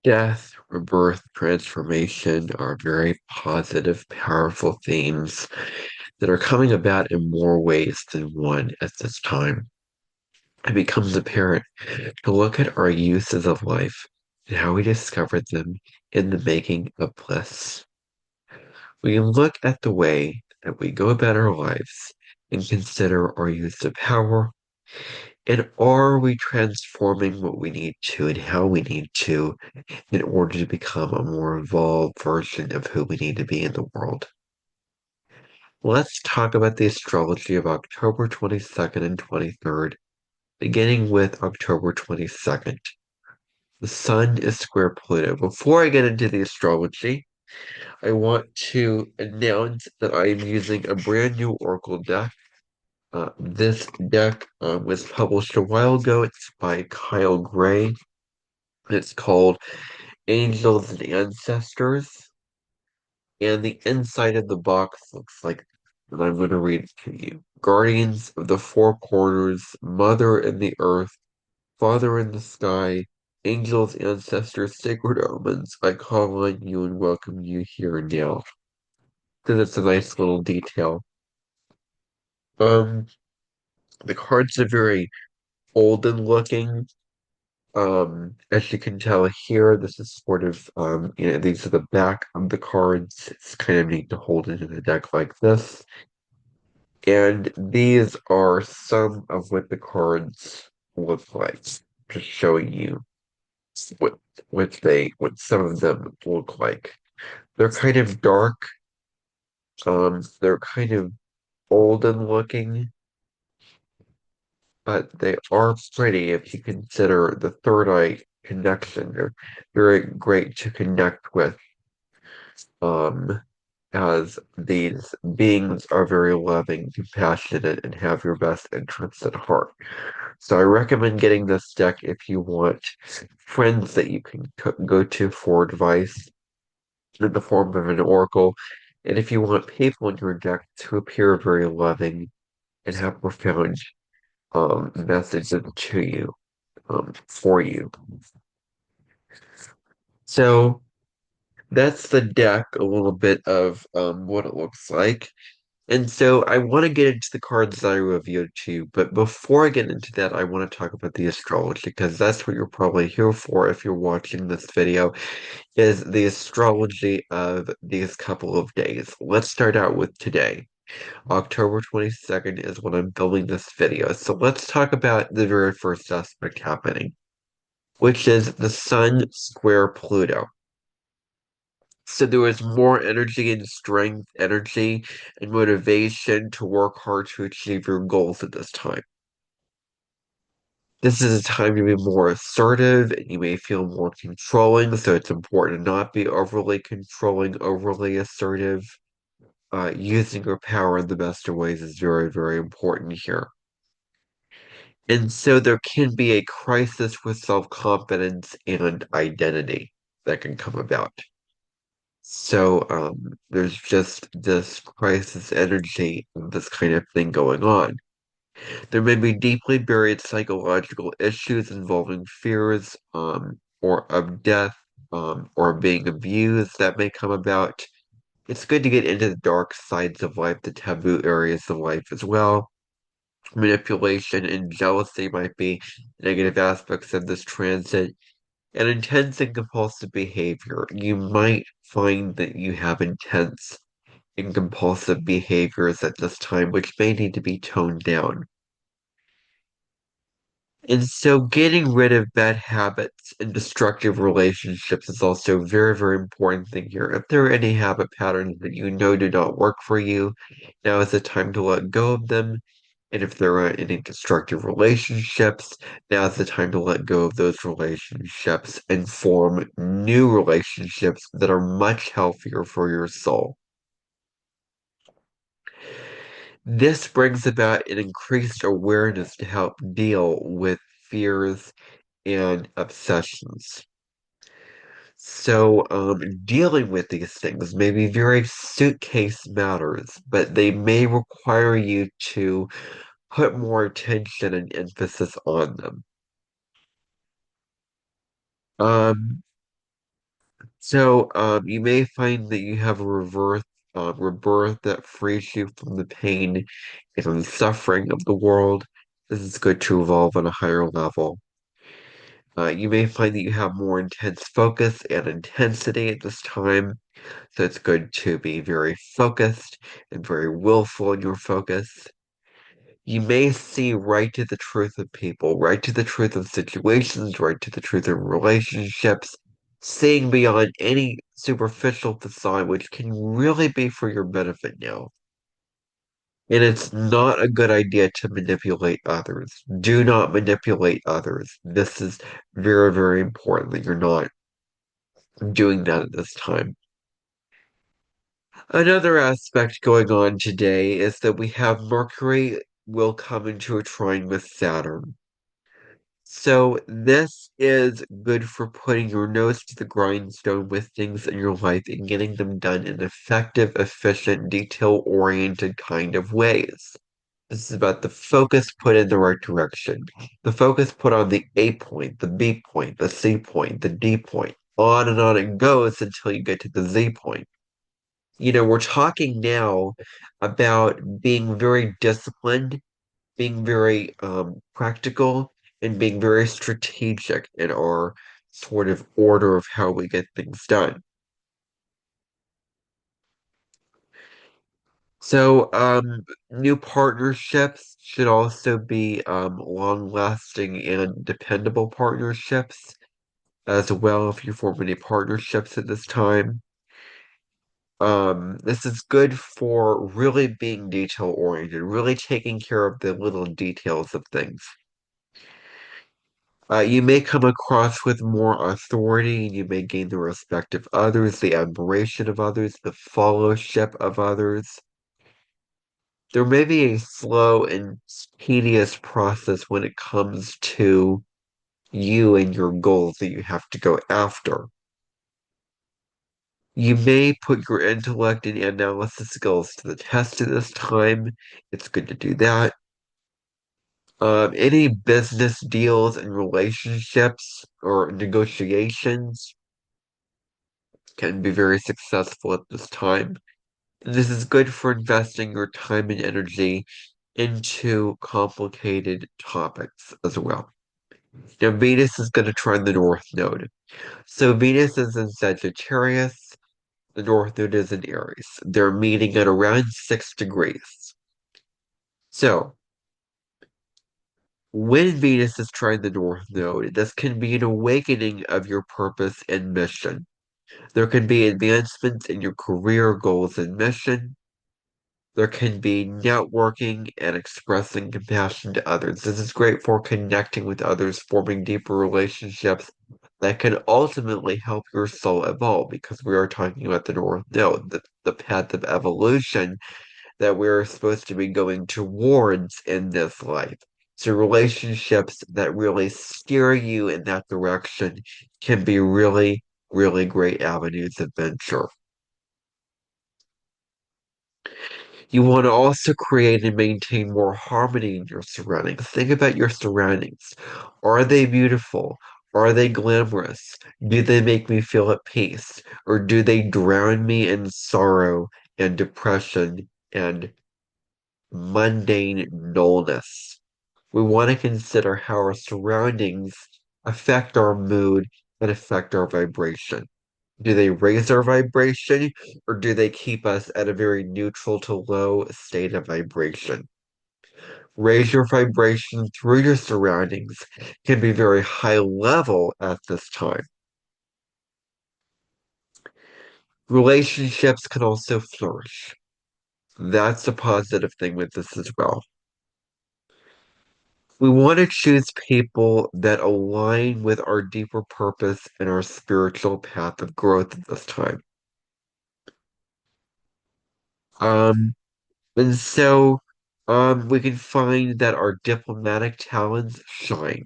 Death, rebirth, transformation are very positive, powerful themes that are coming about in more ways than one at this time. It becomes apparent to look at our uses of life and how we discovered them in the making of bliss. We can look at the way that we go about our lives and consider our use of power, and are we transforming what we need to and how we need to in order to become a more evolved version of who we need to be in the world. Let's talk about the astrology of October 22nd and 23rd, beginning with October 22nd. The sun is square Pluto. Before I get into the astrology, I want to announce that I am using a brand new Oracle deck. This deck was published a while ago. It's by Kyle Gray. It's called Angels and Ancestors. And the inside of the box looks like, and I'm going to read it to you. Guardians of the four corners, Mother in the earth, Father in the sky, angels, ancestors, sacred omens, I call on you and welcome you here and now. Because it's a nice little detail. Um, the cards are very olden looking. As you can tell here, this is sort of, these are the back of the cards. It's kind of neat to hold it in a deck like this. And these are some of what the cards look like. Just showing you what what some of them look like. They're kind of dark. They're kind of olden looking, but they are pretty if you consider the third eye connection. They're very great to connect with. Um, as these beings are very loving, compassionate, and have your best interests at heart. So I recommend getting this deck if you want friends that you can go to for advice in the form of an oracle, and if you want people in your deck to appear very loving and have profound messages to you, for you. So that's the deck, a little bit of what it looks like. And so I want to get into the cards that I reviewed too, but before I get into that, I want to talk about the astrology because that's what you're probably here for if you're watching this video, is the astrology of these couple of days. Let's start out with today. October 22nd is when I'm filming this video. So let's talk about the very first aspect happening, which is the Sun square Pluto. So there was more energy and strength, energy and motivation to work hard to achieve your goals at this time. This is a time to be more assertive and you may feel more controlling, so it's important to not be overly controlling, overly assertive. Using your power in the best of ways is very, very important here. And so there can be a crisis with self-confidence and identity that can come about. So there's just this crisis energy, this kind of thing going on. There may be deeply buried psychological issues involving fears or of death or being abused that may come about. It's good to get into the dark sides of life, the taboo areas of life as well. Manipulation and jealousy might be negative aspects of this transit. And intense and compulsive behavior. You might find that you have intense and compulsive behaviors at this time, which may need to be toned down. And so getting rid of bad habits and destructive relationships is also a very, very important thing here. If there are any habit patterns that you know do not work for you, now is the time to let go of them. And if there are any destructive relationships, now is the time to let go of those relationships and form new relationships that are much healthier for your soul. This brings about an increased awareness to help deal with fears and obsessions. So, dealing with these things may be very suitcase matters, but they may require you to put more attention and emphasis on them. Um, You may find that you have a rebirth that frees you from the pain and suffering of the world. This is good to evolve on a higher level. You may find that you have more intense focus and intensity at this time, so it's good to be very focused and very willful in your focus. You may see right to the truth of people, right to the truth of situations, right to the truth of relationships, seeing beyond any superficial facade, which can really be for your benefit now. And it's not a good idea to manipulate others. Do not manipulate others. This is very, very important that you're not doing that at this time. Another aspect going on today is that we have Mercury will come into a trine with Saturn. So this is good for putting your nose to the grindstone with things in your life and getting them done in effective, efficient, detail-oriented kind of ways. This is about the focus put in the right direction. The focus put on the A point, the B point, the C point, the D point. On and on it goes until you get to the Z point. We're talking now about being very disciplined, being very practical, and being very strategic in our sort of order of how we get things done. New partnerships should also be long-lasting and dependable partnerships as well if you form any partnerships at this time. This is good for really being detail-oriented, really taking care of the little details of things. You may come across with more authority, and you may gain the respect of others, the admiration of others, the fellowship of others. There may be a slow and tedious process when it comes to you and your goals that you have to go after. You may put your intellect and analysis skills to the test at this time. It's good to do that. Any business deals and relationships or negotiations can be very successful at this time. This is good for investing your time and energy into complicated topics as well. Now, Venus is going to trine the North Node. So, Venus is in Sagittarius, the North Node is in Aries. They're meeting at around 6 degrees. So, when Venus is trining the North Node, this can be an awakening of your purpose and mission. There can be advancements in your career goals and mission. There can be networking and expressing compassion to others. This is great for connecting with others, forming deeper relationships that can ultimately help your soul evolve because we are talking about the North Node, the path of evolution that we're supposed to be going towards in this life. So relationships that really steer you in that direction can be really, really great avenues of venture. You want to also create and maintain more harmony in your surroundings. Think about your surroundings. Are they beautiful? Are they glamorous? Do they make me feel at peace? Or do they drown me in sorrow and depression and mundane dullness? We want to consider how our surroundings affect our mood and affect our vibration. Do they raise our vibration or do they keep us at a very neutral to low state of vibration? Raise your vibration through your surroundings can be very high level at this time. Relationships can also flourish. That's a positive thing with this as well. We want to choose people that align with our deeper purpose and our spiritual path of growth at this time. Um, we can find that our diplomatic talents shine.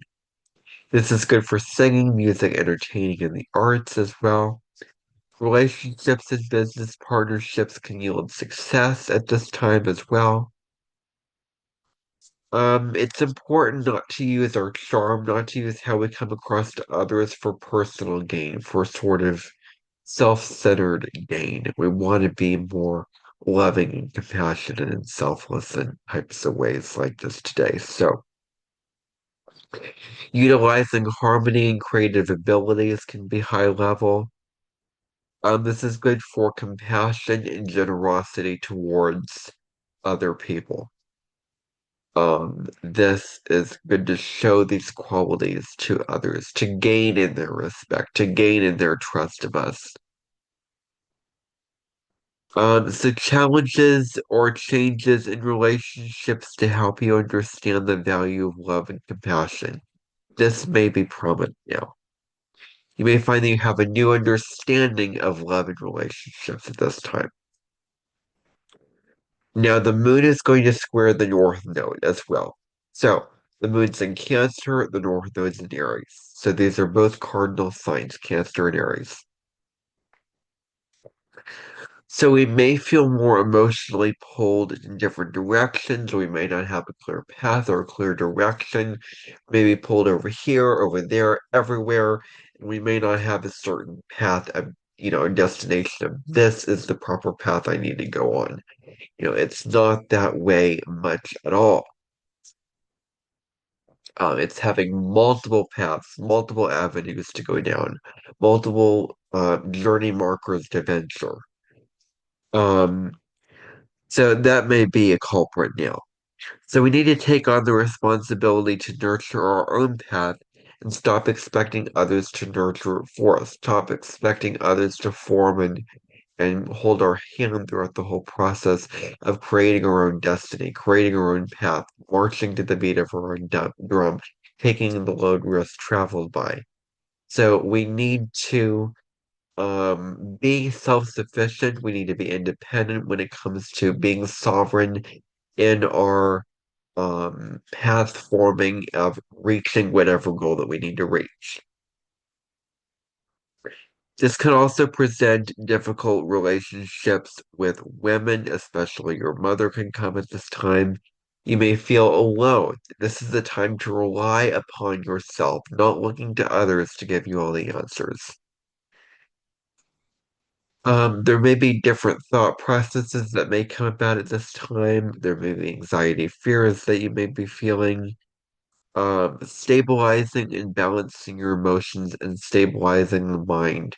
This is good for singing, music, entertaining, and the arts as well. Relationships and business partnerships can yield success at this time as well. It's important not to use our charm, not to use how we come across to others for personal gain, for sort of self-centered gain. We want to be more loving and compassionate and selfless in types of ways like this today. So, utilizing harmony and creative abilities can be high level. This is good for compassion and generosity towards other people. This is good to show these qualities to others, to gain in their respect, to gain in their trust of us. So challenges or changes in relationships to help you understand the value of love and compassion. This may be prominent now. You may find that you have a new understanding of love and relationships at this time. Now, the moon is going to square the north node as well. So, the moon's in Cancer, the north node's in Aries. So, these are both cardinal signs, Cancer and Aries. So we may feel more emotionally pulled in different directions. We may not have a clear path or a clear direction. Maybe pulled over here, over there, everywhere. We may not have a certain path of, a destination of this is the proper path I need to go on. It's not that way much at all. It's having multiple paths, multiple avenues to go down, multiple journey markers to venture. Um, So that may be a culprit now. So we need to take on the responsibility to nurture our own path and stop expecting others to nurture it for us. Stop expecting others to form and hold our hand throughout the whole process of creating our own destiny, creating our own path, marching to the beat of our own drum, taking the load less traveled by. So we need to being self-sufficient. We need to be independent when it comes to being sovereign in our path forming of reaching whatever goal that we need to reach. This can also present difficult relationships with women, especially your mother can come at this time. You may feel alone. This is the time to rely upon yourself, not looking to others to give you all the answers. There may be different thought processes that may come about at this time. There may be anxiety, fears that you may be feeling. Stabilizing and balancing your emotions and stabilizing the mind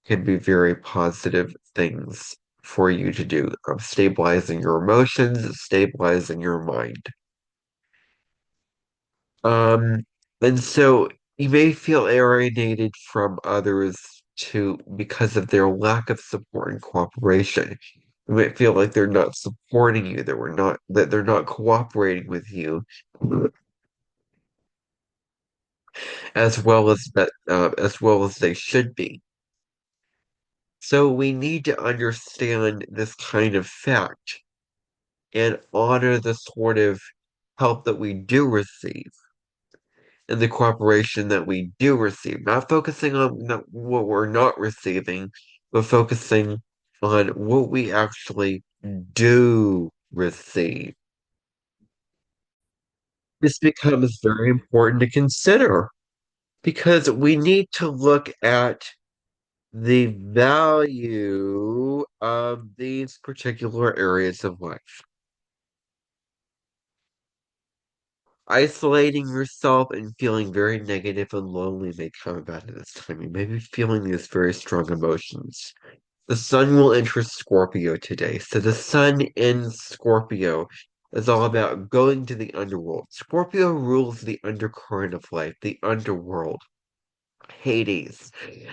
can be very positive things for you to do. Stabilizing your emotions, stabilizing your mind. Um, and so you may feel alienated from others too because of their lack of support and cooperation. You might feel like they're not supporting you, that they're not cooperating with you as well as they should be. So we need to understand this kind of fact and honor the sort of help that we do receive and the cooperation that we do receive, not focusing on what we're not receiving, but focusing on what we actually do receive. This becomes very important to consider because we need to look at the value of these particular areas of life. Isolating yourself and feeling very negative and lonely may come about at this time. You may be feeling these very strong emotions. The sun will enter Scorpio today. So the sun in Scorpio is all about going to the underworld. Scorpio rules the undercurrent of life, the underworld. Hades,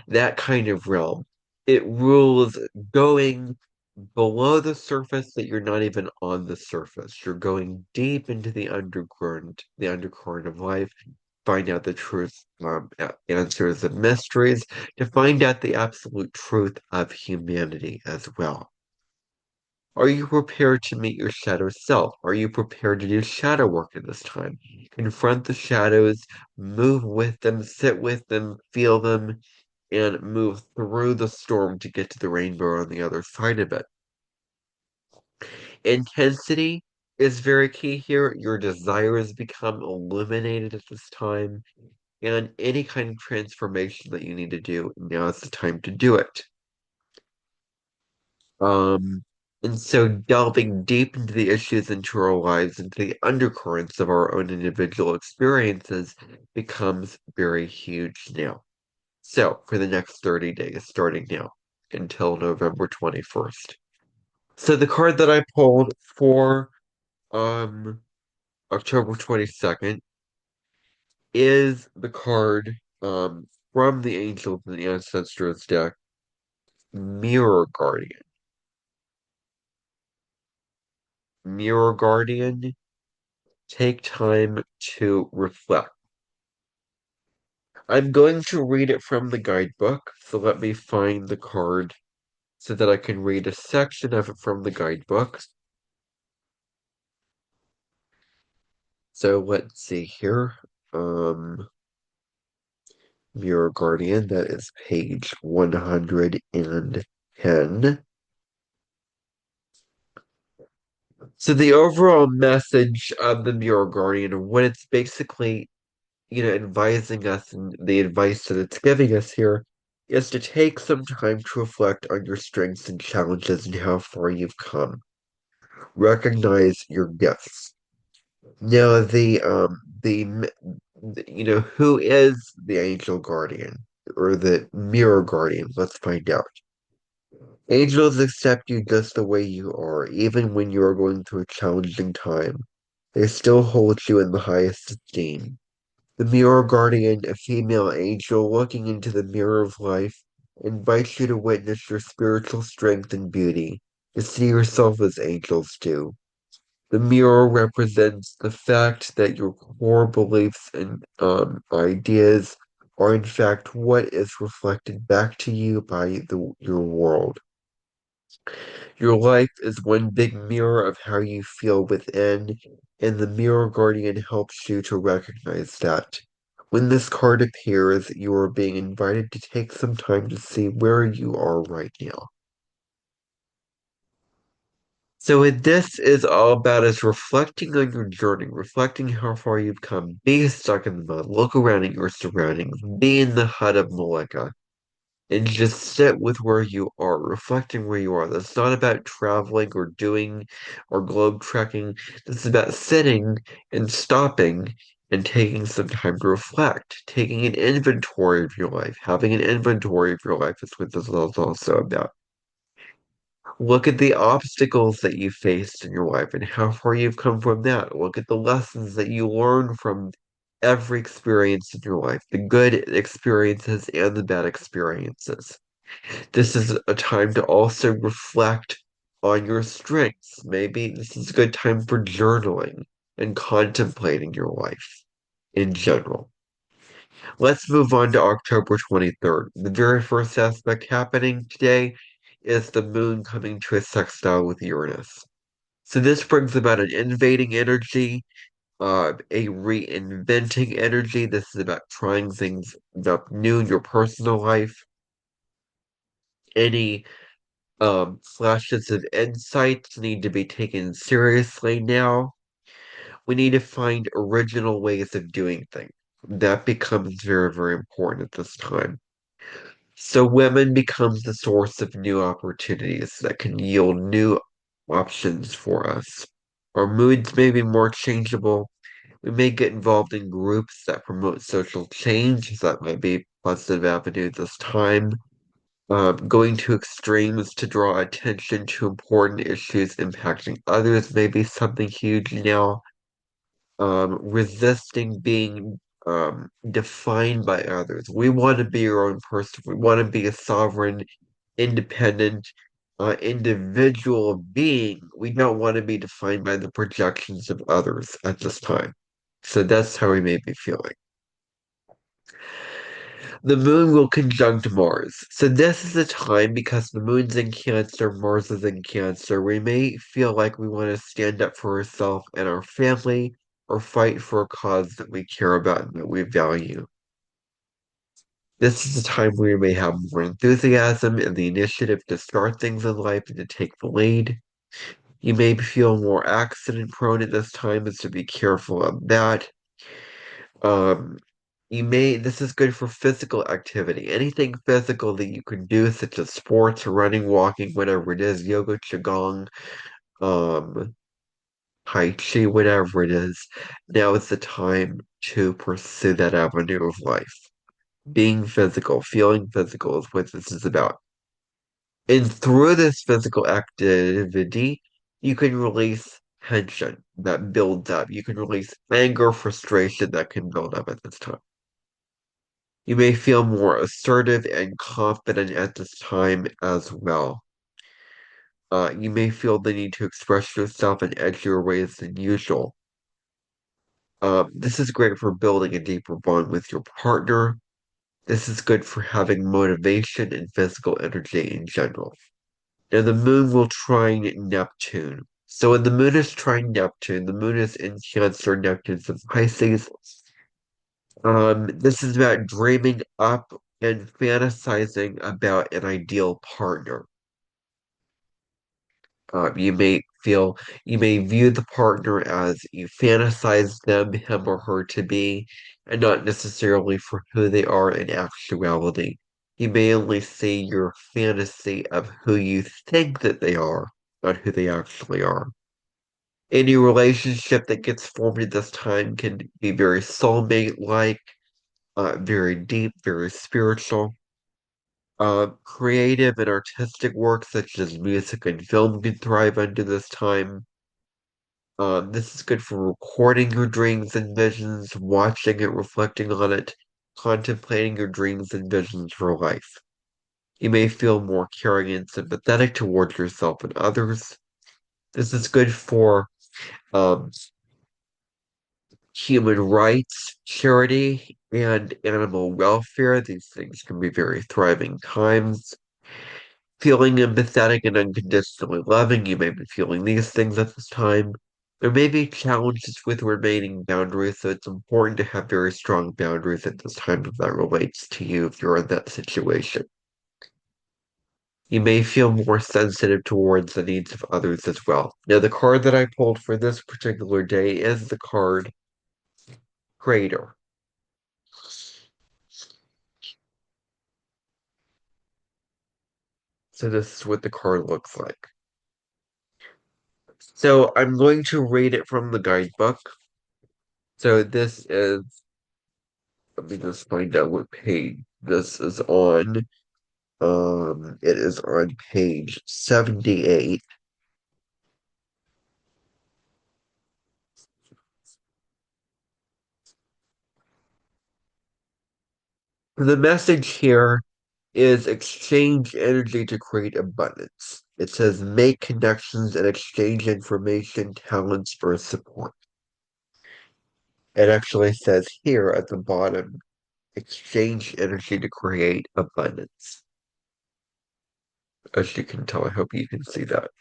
that kind of realm. It rules going below the surface that you're not even on the surface. You're going deep into the undercurrent of life, find out the truth, answers the mysteries, to find out the absolute truth of humanity as well. Are you prepared to meet your shadow self? Are you prepared to do shadow work at this time? Confront the shadows, move with them, sit with them, feel them, and move through the storm to get to the rainbow on the other side of it. Intensity is very key here. Your desires become illuminated at this time, and any kind of transformation that you need to do, now is the time to do it. Um, and so delving deep into the issues into our lives, into the undercurrents of our own individual experiences becomes very huge now. So for the next 30 days, starting now until November 21st. So the card that I pulled for um October 22nd is the card from the Angels and Ancestors deck, Mirror Guardian. Mirror Guardian, take time to reflect. I'm going to read it from the guidebook, so let me find the card so that I can read a section of it from the guidebook. So let's see here. Um, Mirror Guardian, that is page 110. So the overall message of the Mirror Guardian, what it's basically, advising us and the advice that it's giving us here is to take some time to reflect on your strengths and challenges and how far you've come. Recognize your gifts. Now, who is the angel guardian or the mirror guardian? Let's find out. Angels accept you just the way you are, even when you are going through a challenging time. They still hold you in the highest esteem. The mirror guardian, a female angel looking into the mirror of life, invites you to witness your spiritual strength and beauty, to see yourself as angels do. The mirror represents the fact that your core beliefs and ideas are in fact what is reflected back to you by your world. Your life is one big mirror of how you feel within, and the mirror guardian helps you to recognize that. When this card appears, you are being invited to take some time to see where you are right now. So what this is all about is reflecting on your journey, reflecting how far you've come. Be stuck in the mud, look around at your surroundings, be in the hut of Malika, and just sit with where you are, reflecting where you are. That's not about traveling or doing or globe trekking. This is about sitting and stopping and taking some time to reflect, taking an inventory of your life. Having an inventory of your life is what this is also about. Look at the obstacles that you faced in your life and how far you've come from that. Look at the lessons that you learn from every experience in your life, the good experiences and the bad experiences. This is a time to also reflect on your strengths. Maybe this is a good time for journaling and contemplating your life in general. Let's move on to October 23rd. The very first aspect happening today is the moon coming to a sextile with Uranus. So this brings about an innovating energy, a reinventing energy. This is about trying things up new in your personal life. Any flashes of insights need to be taken seriously now. We need to find original ways of doing things. That becomes very, very important at this time. So women becomes the source of new opportunities that can yield new options for us. Our moods may be more changeable. We may get involved in groups that promote social change. That might be a positive avenue this time. Going to extremes to draw attention to important issues impacting others may be something huge now. Resisting being defined by others. We want to be our own person. We want to be a sovereign, independent, individual being. We don't want to be defined by the projections of others at this time. So that's how we may be feeling. The moon will conjunct Mars. So this is a time because the moon's in Cancer, Mars is in Cancer. We may feel like we want to stand up for ourselves and our family or fight for a cause that we care about and that we value. This is a time where we may have more enthusiasm and the initiative to start things in life and to take the lead. You may feel more accident prone at this time, as to be careful of that. Um, This is good for physical activity. Anything physical that you can do, such as sports, running, walking, whatever it is, yoga, qigong, um, tai chi, whatever it is. Now is the time to pursue that avenue of life. Being physical, feeling physical is what this is about. And through this physical activity, you can release tension that builds up. You can release anger, frustration that can build up at this time. You may feel more assertive and confident at this time as well. You may feel the need to express yourself in edgier ways than usual. This is great for building a deeper bond with your partner. This is good for having motivation and physical energy in general. Now, the moon will trine Neptune. So, when the moon is trine Neptune, the moon is in Cancer, Neptune's in Pisces. This is about dreaming up and fantasizing about an ideal partner. You may feel, you may view the partner as you fantasize them, him or her to be, and not necessarily for who they are in actuality. You may only see your fantasy of who you think that they are, not who they actually are. Any relationship that gets formed at this time can be very soulmate-like, very deep, very spiritual. Creative and artistic work such as music and film can thrive under this time. This is good for recording your dreams and visions, watching it, reflecting on it, contemplating your dreams and visions for life. You may feel more caring and sympathetic towards yourself and others. This is good for um, human rights, charity, and animal welfare. These things can be very thriving times. Feeling empathetic and unconditionally loving, you may be feeling these things at this time. There may be challenges with remaining boundaries, so it's important to have very strong boundaries at this time if that relates to you if you're in that situation. You may feel more sensitive towards the needs of others as well. Now, the card that I pulled for this particular day is the card Crater. So this is what the card looks like. So I'm going to read it from the guidebook. So this is, let me just find out what page this is on. It is on page 78. The message here is exchange energy to create abundance. It says make connections and exchange information, talents, or support. It actually says here at the bottom, exchange energy to create abundance. As you can tell, I hope you can see that.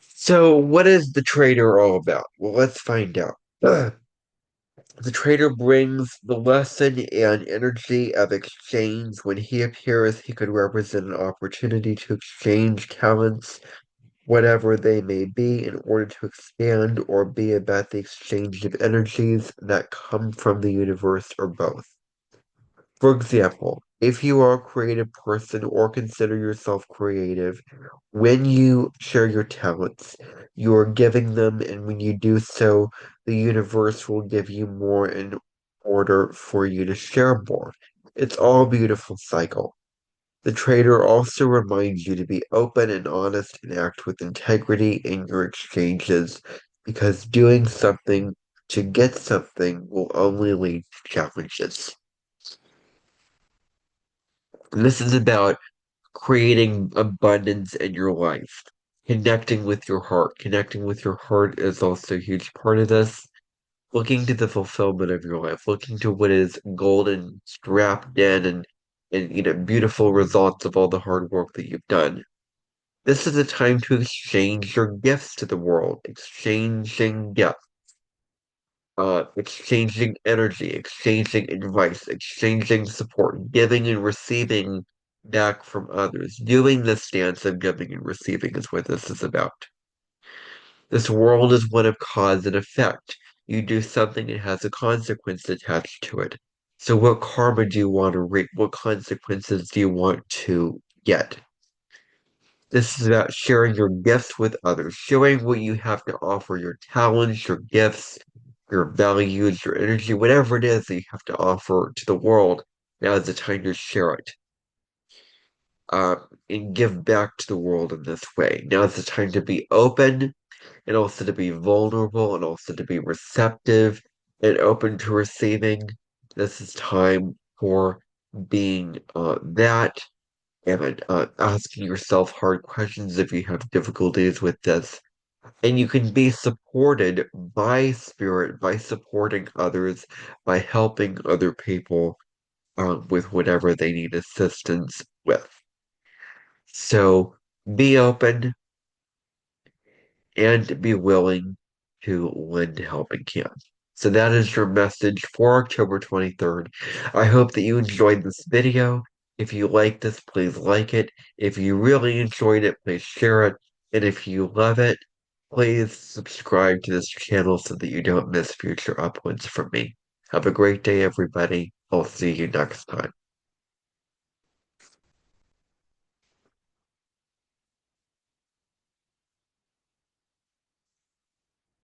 So, what is the trader all about? Well, let's find out. The trader brings the lesson and energy of exchange. When he appears, he could represent an opportunity to exchange talents, whatever they may be, in order to expand or be about the exchange of energies that come from the universe or both. For example, if you are a creative person or consider yourself creative, when you share your talents, you are giving them, and when you do so, the universe will give you more in order for you to share more. It's all a beautiful cycle. The trader also reminds you to be open and honest and act with integrity in your exchanges because doing something to get something will only lead to challenges. And this is about creating abundance in your life, connecting with your heart. Connecting with your heart is also a huge part of this. Looking to the fulfillment of your life, looking to what is golden, strapped in, and beautiful results of all the hard work that you've done. This is a time to exchange your gifts to the world, exchanging gifts, exchanging energy, exchanging advice, exchanging support, giving and receiving back from others. Doing this dance of giving and receiving is what this is about. This world is one of cause and effect. You do something, it has a consequence attached to it. So what karma do you want to reap? What consequences do you want to get? This is about sharing your gifts with others, sharing what you have to offer, your talents, your gifts, your values, your energy, whatever it is that you have to offer to the world. Now is the time to share it, and give back to the world in this way. Now is the time to be open and also to be vulnerable and also to be receptive and open to receiving. This is time for being that and asking yourself hard questions if you have difficulties with this. And you can be supported by spirit, by supporting others, by helping other people with whatever they need assistance with. So be open and be willing to lend a helping hand. So that is your message for October 23rd. I hope that you enjoyed this video. If you like this, please like it. If you really enjoyed it, please share it. And if you love it, please subscribe to this channel so that you don't miss future uploads from me. Have a great day, everybody. I'll see you next time.